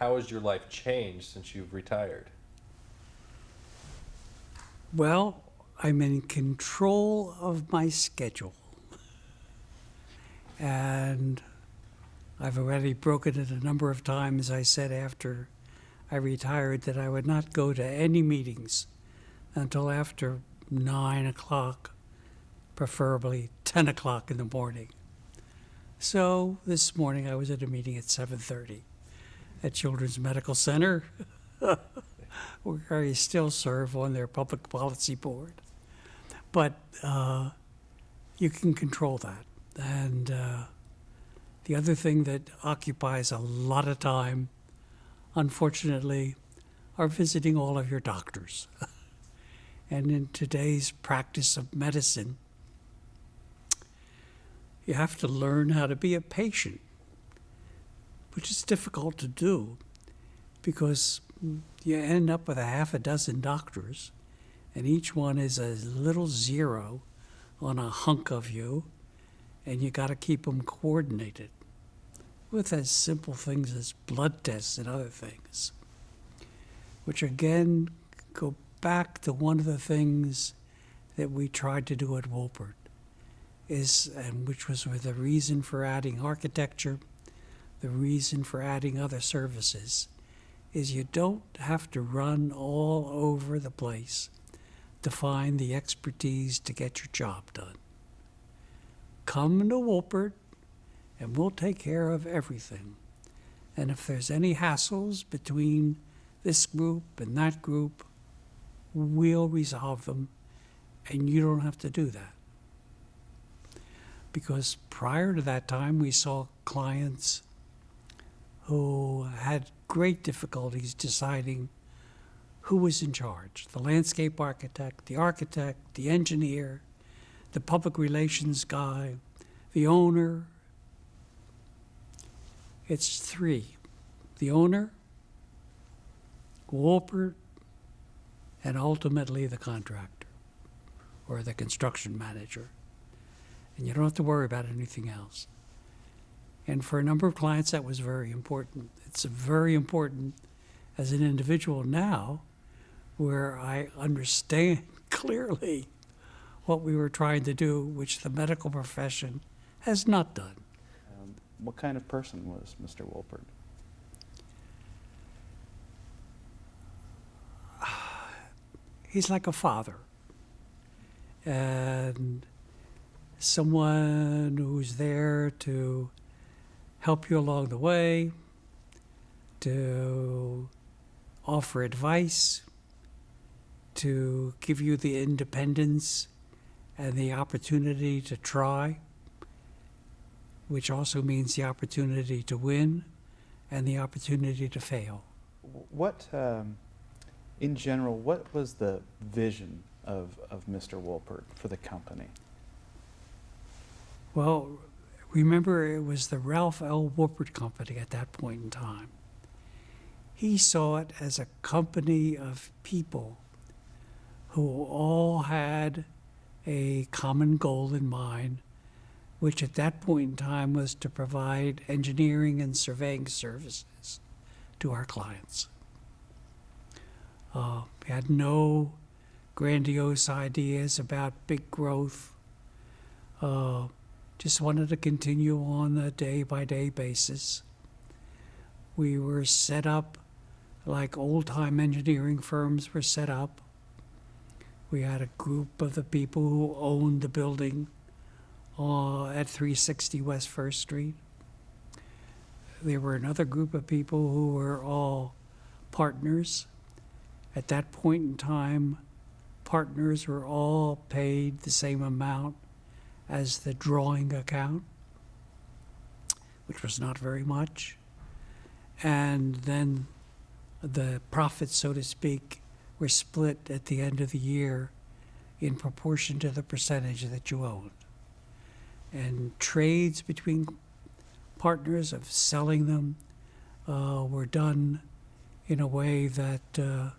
how has your life changed since you've retired? Well, I'm in control of my schedule. And I've already broken it a number of times. I said after I retired that I would not go to any meetings until after 9 o'clock, preferably 10 o'clock in the morning. So this morning I was at a meeting at 7:30 at Children's Medical Center, where I still serve on their public policy board. But you can control that. And the other thing that occupies a lot of time, unfortunately, are visiting all of your doctors. And in today's practice of medicine, you have to learn how to be a patient, which is difficult to do because you end up with a half a dozen doctors, and each one is a little zero on a hunk of you, and you got to keep them coordinated with as simple things as blood tests and other things, which again go back to one of the things that we tried to do at Wolpert, and which was with the reason for adding architecture, the reason for adding other services, is you don't have to run all over the place to find the expertise to get your job done. Come to Wolpert and we'll take care of everything. And if there's any hassles between this group and that group, we'll resolve them, and you don't have to do that. Because prior to that time, we saw clients who had great difficulties deciding who was in charge: the landscape architect, the engineer, the public relations guy, the owner. It's three: the owner, Wolpert, and ultimately the contractor or the construction manager. And you don't have to worry about anything else. And for a number of clients, that was very important. It's very important as an individual now, where I understand clearly what we were trying to do, which the medical profession has not done. What kind of person was Mr. Wolpert? He's like a father, and someone who's there to help you along the way, to offer advice, to give you the independence and the opportunity to try, which also means the opportunity to win and the opportunity to fail. What, in general, what was the vision of Mr. Wolpert for the company? Well, remember, it was the Ralph L. Wolpert Company at that point in time. He saw it as a company of people who all had a common goal in mind, which at that point in time was to provide engineering and surveying services to our clients. We had no grandiose ideas about big growth. Just wanted to continue on a day-by-day basis. We were set up like old-time engineering firms were set up. We had a group of the people who owned the building at 360 West First Street. There were another group of people who were all partners. At that point in time, partners were all paid the same amount as the drawing account, which was not very much. And then the profits, so to speak, were split at the end of the year in proportion to the percentage that you owned. And trades between partners of selling them were done in a way that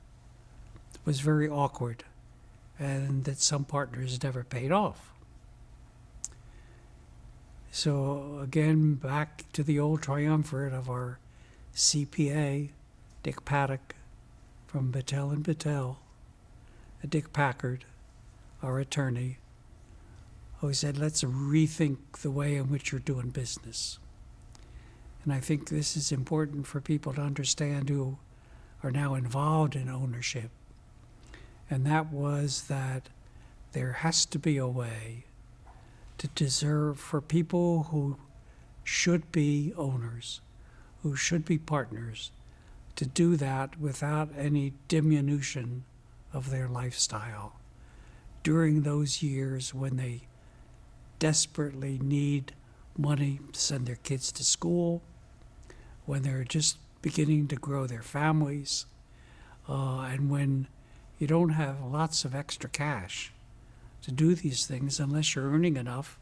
was very awkward and that some partners never paid off. So again, back to the old triumvirate of our CPA, Dick Paddock from Battelle and Battelle, Dick Packard, our attorney, who said, let's rethink the way in which you're doing business. And I think this is important for people to understand who are now involved in ownership. And that was that there has to be a way to deserve for people who should be owners, who should be partners, to do that without any diminution of their lifestyle during those years when they desperately need money to send their kids to school, when they're just beginning to grow their families, and when you don't have lots of extra cash to do these things unless you're earning enough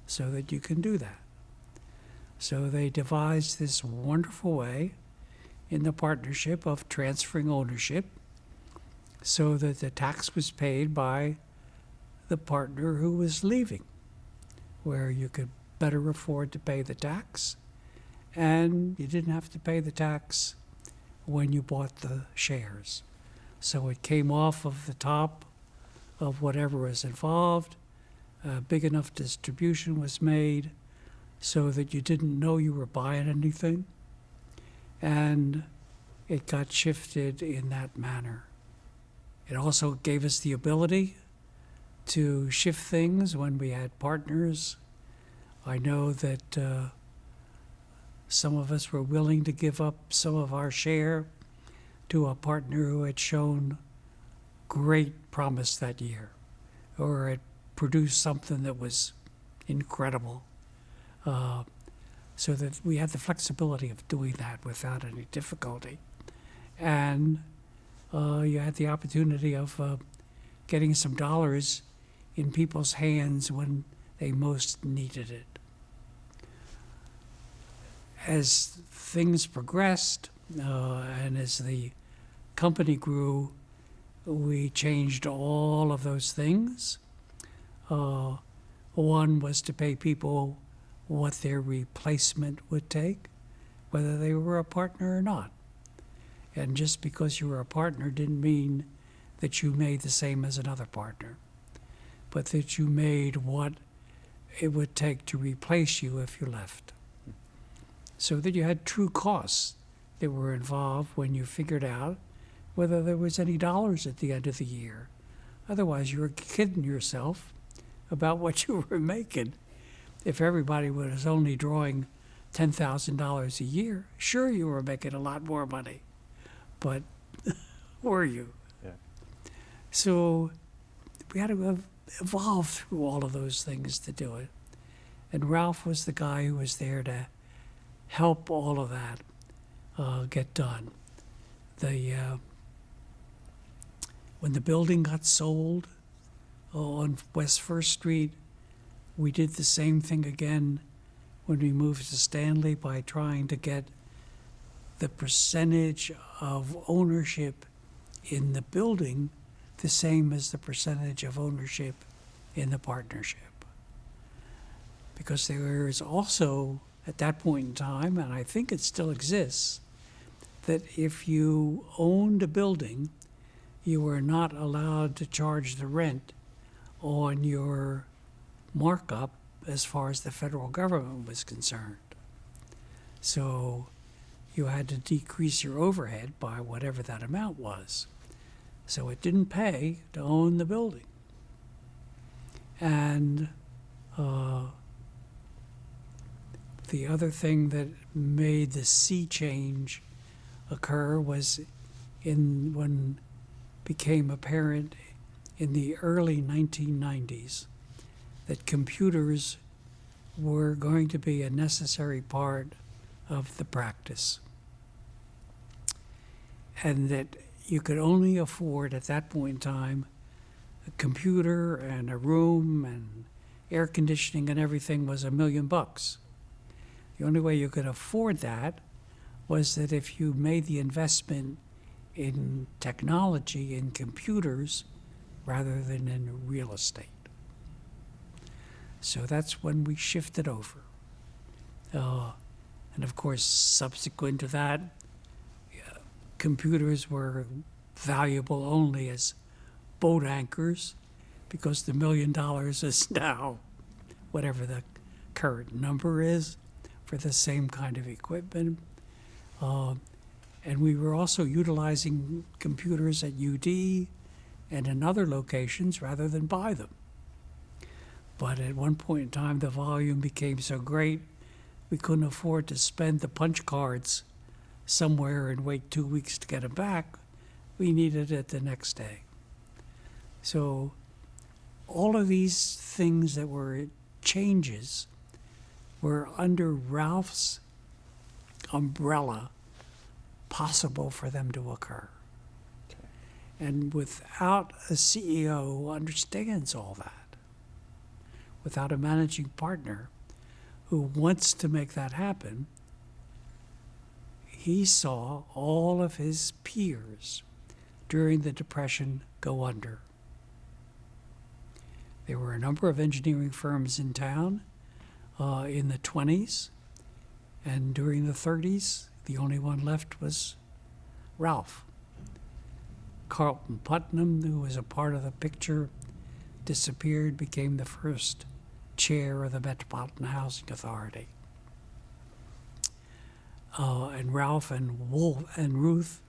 so that you can do that. So they devised this wonderful way in the partnership of transferring ownership so that the tax was paid by the partner who was leaving, where you could better afford to pay the tax, and you didn't have to pay the tax when you bought the shares. So it came off of the top of whatever was involved. A big enough distribution was made so that you didn't know you were buying anything, and it got shifted in that manner. It also gave us the ability to shift things when we had partners. I know that some of us were willing to give up some of our share to a partner who had shown great promise that year, or had produced something that was incredible, so that we had the flexibility of doing that without any difficulty. And you had the opportunity of getting some dollars in people's hands when they most needed it. As things progressed and as the company grew, we changed all of those things. One was to pay people what their replacement would take, whether they were a partner or not. And just because you were a partner didn't mean that you made the same as another partner, but that you made what it would take to replace you if you left. So that you had true costs that were involved when you figured out whether there was any dollars at the end of the year. Otherwise, you were kidding yourself about what you were making. If everybody was only drawing $10,000 a year, sure, you were making a lot more money. But were you? Yeah. So we had to evolve through all of those things to do it. And Ralph was the guy who was there to help all of that get done. When the building got sold on West First Street, we did the same thing again when we moved to Stanley by trying to get the percentage of ownership in the building the same as the percentage of ownership in the partnership. Because there is also, at that point in time, and I think it still exists, that if you owned a building, you were not allowed to charge the rent on your markup as far as the federal government was concerned. So you had to decrease your overhead by whatever that amount was. So it didn't pay to own the building. And the other thing that made the sea change occur was when became apparent in the early 1990s that computers were going to be a necessary part of the practice. And that you could only afford at that point in time a computer and a room and air conditioning and everything was $1 million. The only way you could afford that was that if you made the investment in technology, in computers, rather than in real estate. So that's when we shifted over. And And of course, subsequent to that, computers were valuable only as boat anchors, because the $1 million is now whatever the current number is for the same kind of equipment. And we were also utilizing computers at UD and in other locations rather than buy them. But at one point in time, the volume became so great, we couldn't afford to spend the punch cards somewhere and wait 2 weeks to get them back. We needed it the next day. So all of these things that were changes were under Ralph's umbrella, possible for them to occur. Okay. And without a CEO who understands all that, without a managing partner who wants to make that happen, he saw all of his peers during the Depression go under. There were a number of engineering firms in town in the 20s, and during the 30s, the only one left was Ralph. Carlton Putnam, who was a part of the picture, disappeared, became the first chair of the Metropolitan Housing Authority. And Ralph and Wolf and Ruth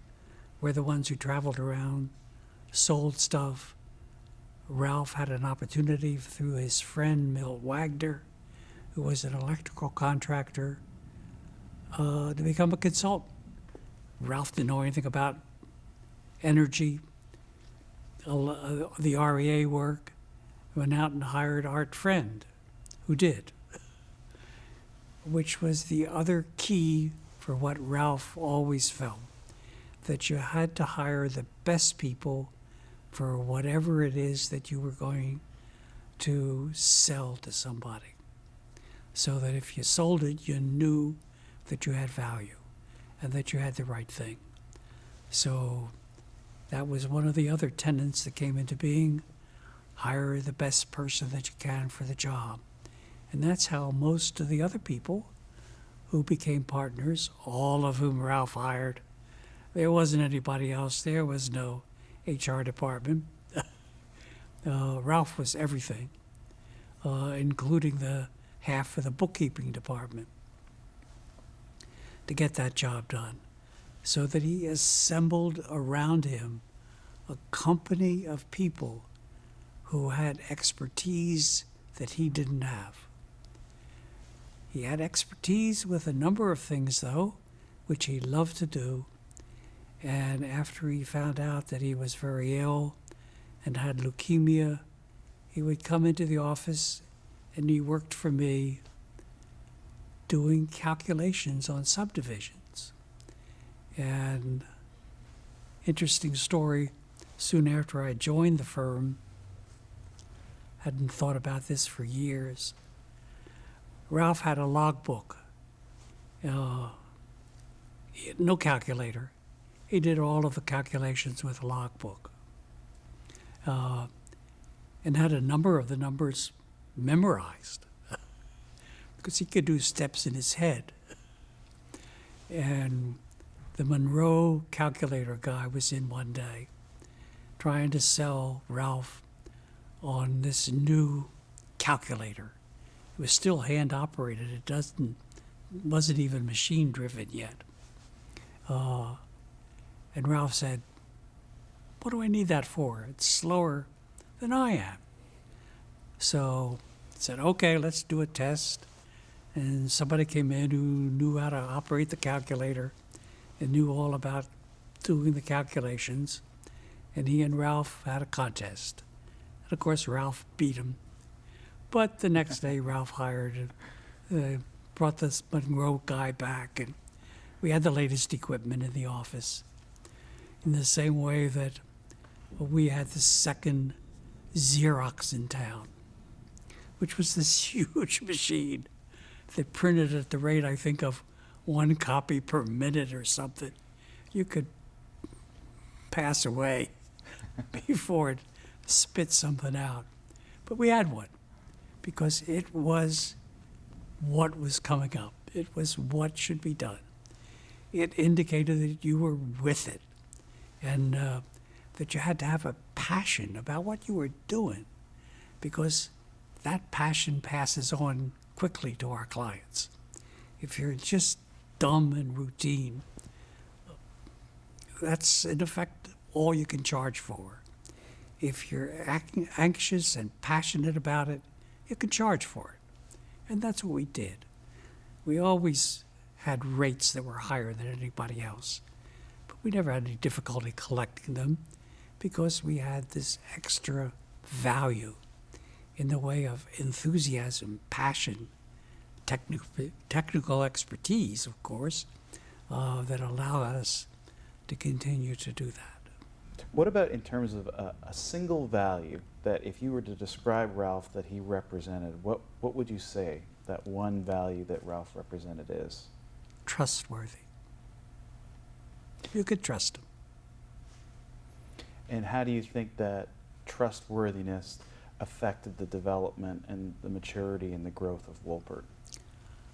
were the ones who traveled around, sold stuff. Ralph had an opportunity through his friend Milt Wagner, who was an electrical contractor, to become a consultant. Ralph didn't know anything about energy, the REA work, went out and hired Art Friend, who did, which was the other key for what Ralph always felt, that you had to hire the best people for whatever it is that you were going to sell to somebody, so that if you sold it, you knew that you had value and that you had the right thing. So that was one of the other tenets that came into being: hire the best person that you can for the job. And that's how most of the other people who became partners, all of whom Ralph hired, there wasn't anybody else. There was no HR department. Ralph was everything, including the half of the bookkeeping department, to get that job done, so that he assembled around him a company of people who had expertise that he didn't have. He had expertise with a number of things, though, which he loved to do. And after he found out that he was very ill and had leukemia, he would come into the office and he worked for me doing calculations on subdivisions. And interesting story, soon after I joined the firm, hadn't thought about this for years, Ralph had a logbook, no calculator. He did all of the calculations with a logbook, and had a number of the numbers memorized because he could do steps in his head. And the Monroe calculator guy was in one day trying to sell Ralph on this new calculator. It was still hand operated. It wasn't even machine driven yet. And Ralph said, "What do I need that for? It's slower than I am." So I said, "Okay, let's do a test." And somebody came in who knew how to operate the calculator and knew all about doing the calculations. And he and Ralph had a contest. And of course, Ralph beat him. But the next day, Ralph brought this Monroe guy back, and we had the latest equipment in the office. In the same way that we had the second Xerox in town, which was this huge machine that printed at the rate, I think, of 1 copy per minute or something. You could pass away before it spit something out. But we had one, because it was what was coming up. It was what should be done. It indicated that you were with it, and that you had to have a passion about what you were doing, because that passion passes on quickly to our clients. If you're just dumb and routine, that's in effect all you can charge for. If you're anxious and passionate about it, you can charge for it. And that's what we did. We always had rates that were higher than anybody else, but we never had any difficulty collecting them because we had this extra value in the way of enthusiasm, passion, technical expertise, of course, that allowed us to continue to do that. What about in terms of a single value that if you were to describe Ralph that he represented, what would you say that one value that Ralph represented is? Trustworthy. You could trust him. And how do you think that trustworthiness affected the development and the maturity and the growth of Wolpert?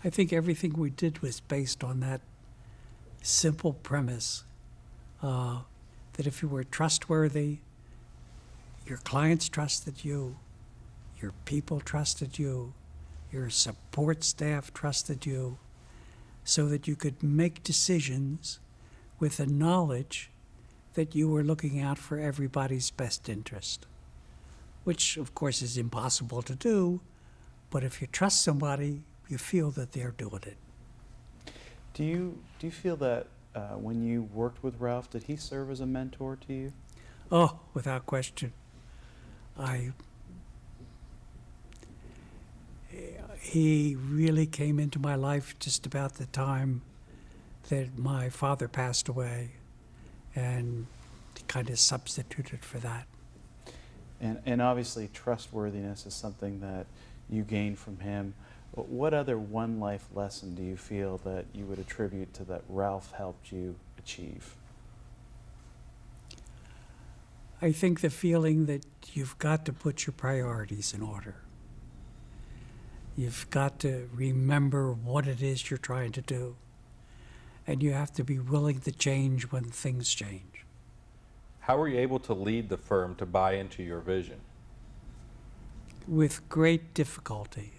I think everything we did was based on that simple premise that if you were trustworthy, your clients trusted you, your people trusted you, your support staff trusted you, so that you could make decisions with the knowledge that you were looking out for everybody's best interest, which of course is impossible to do, but if you trust somebody, you feel that they're doing it. Do you feel that when you worked with Ralph, did he serve as a mentor to you? Oh, without question. He really came into my life just about the time that my father passed away, and kind of substituted for that. And obviously trustworthiness is something that you gained from him. But what other one life lesson do you feel that you would attribute to that Ralph helped you achieve? I think the feeling that you've got to put your priorities in order. You've got to remember what it is you're trying to do. And you have to be willing to change when things change. How were you able to lead the firm to buy into your vision? With great difficulty.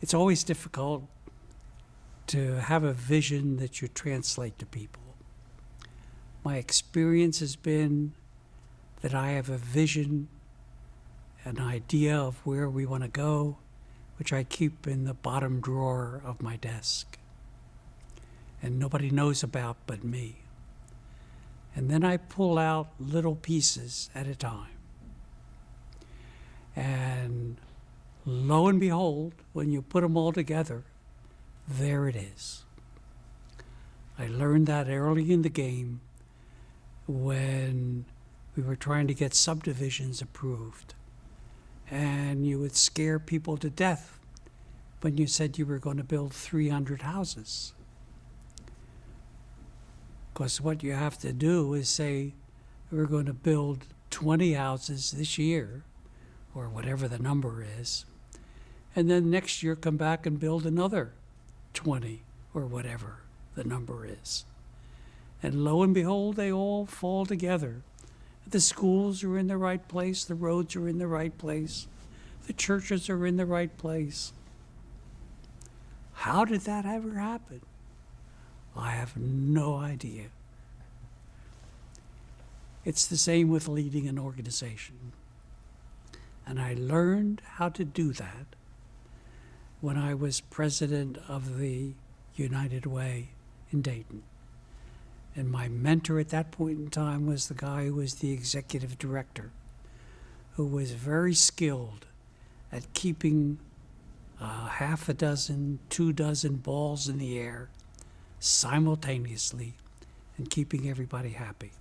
It's always difficult to have a vision that you translate to people. My experience has been that I have a vision, an idea of where we want to go, which I keep in the bottom drawer of my desk, and nobody knows about but me. And then I pull out little pieces at a time. And lo and behold, when you put them all together, there it is. I learned that early in the game when we were trying to get subdivisions approved. And you would scare people to death when you said you were going to build 300 houses. Because what you have to do is say, we're going to build 20 houses this year, or whatever the number is, and then next year come back and build another 20, or whatever the number is. And lo and behold, they all fall together. The schools are in the right place, the roads are in the right place, the churches are in the right place. How did that ever happen? I have no idea. It's the same with leading an organization. And I learned how to do that when I was president of the United Way in Dayton. And my mentor at that point in time was the guy who was the executive director, who was very skilled at keeping half a dozen, 24 balls in the air simultaneously and keeping everybody happy.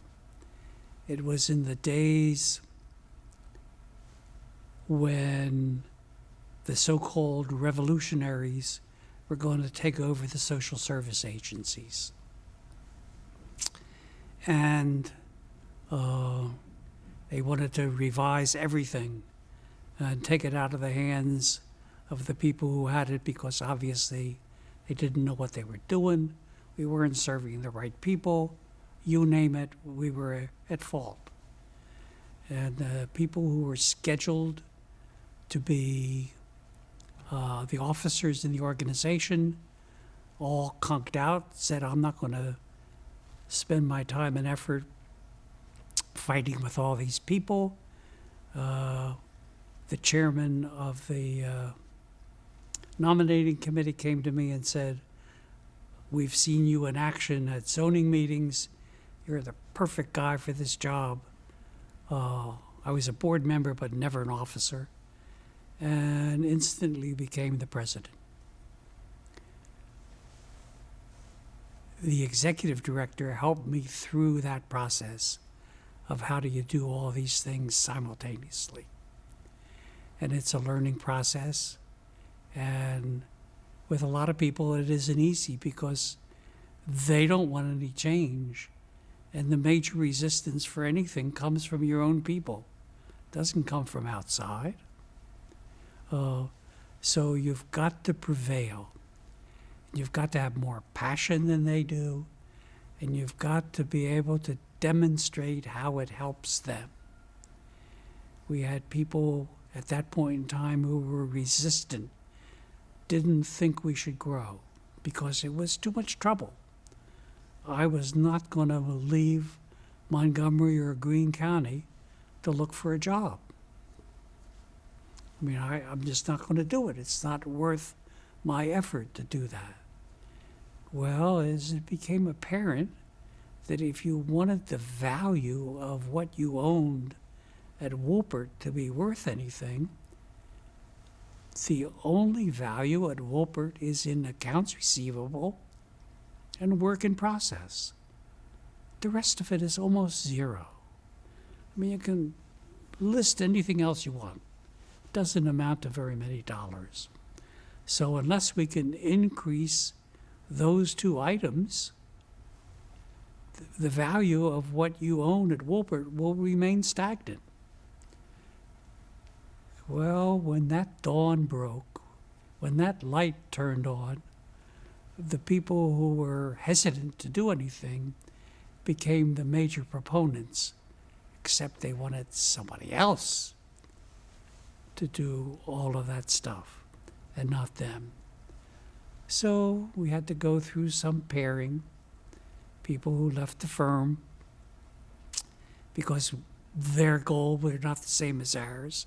It was in the days when the so-called revolutionaries were going to take over the social service agencies. And they wanted to revise everything and take it out of the hands of the people who had it, because obviously they didn't know what they were doing. We weren't serving the right people. You name it, we were at fault. And the people who were scheduled to be the officers in the organization all conked out, said, I'm not going to spend my time and effort fighting with all these people. The chairman of the nominating committee came to me and said, we've seen you in action at zoning meetings. You're the perfect guy for this job. I was a board member, but never an officer, and instantly became the president. The executive director helped me through that process of how do you do all these things simultaneously. And it's a learning process. And with a lot of people, it isn't easy because they don't want any change. And the major resistance for anything comes from your own people. It doesn't come from outside. So you've got to prevail. You've got to have more passion than they do. And you've got to be able to demonstrate how it helps them. We had people at that point in time who were resistant, didn't think we should grow because it was too much trouble. I was not going to leave Montgomery or Greene County to look for a job. I mean, I'm just not going to do it. It's not worth my effort to do that. Well, as it became apparent that if you wanted the value of what you owned at Wolpert to be worth anything, the only value at Wolpert is in accounts receivable and work in process. The rest of it is almost zero. I mean, you can list anything else you want. It doesn't amount to very many dollars. So unless we can increase those two items, the value of what you own at Wolpert will remain stagnant. Well, when that dawn broke, when that light turned on, the people who were hesitant to do anything became the major proponents, except they wanted somebody else to do all of that stuff and not them. So we had to go through some pairing, people who left the firm because their goal were not the same as ours.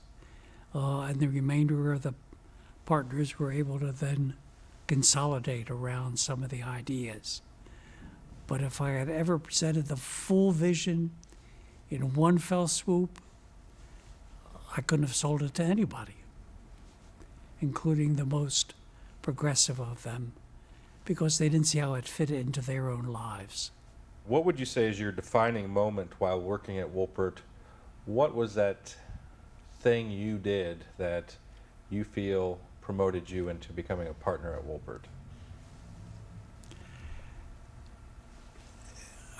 And the remainder of the partners were able to then consolidate around some of the ideas. But if I had ever presented the full vision in one fell swoop, I couldn't have sold it to anybody, including the most progressive of them, because they didn't see how it fit into their own lives. What would you say is your defining moment while working at Wolpert? What was that thing you did that you feel promoted you into becoming a partner at Wolpert?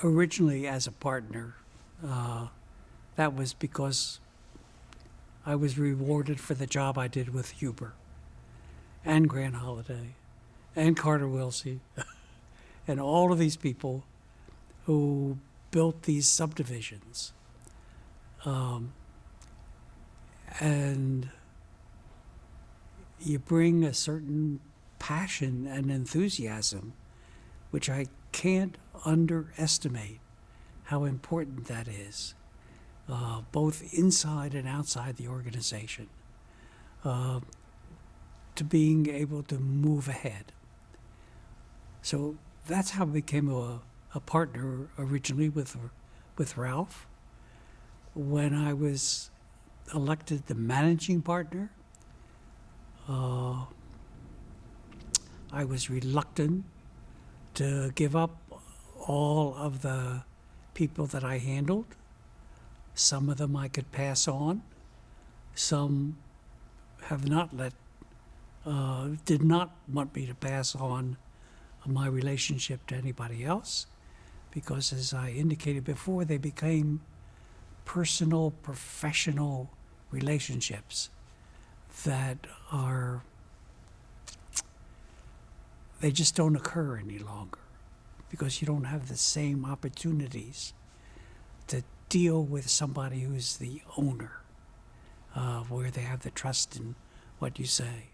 Originally, as a partner, that was because I was rewarded for the job I did with Huber and Grant Holiday and Carter Wilsey and all of these people who built these subdivisions. And you bring a certain passion and enthusiasm, which I can't underestimate how important that is, both inside and outside the organization, to being able to move ahead. So that's how I became a partner originally with Ralph. When I was elected the managing partner, I was reluctant to give up all of the people that I handled. Some of them I could pass on. Some have not did not want me to pass on my relationship to anybody else, because as I indicated before, they became personal, professional relationships that are they just don't occur any longer because you don't have the same opportunities to deal with somebody who's the owner, where they have the trust in what you say.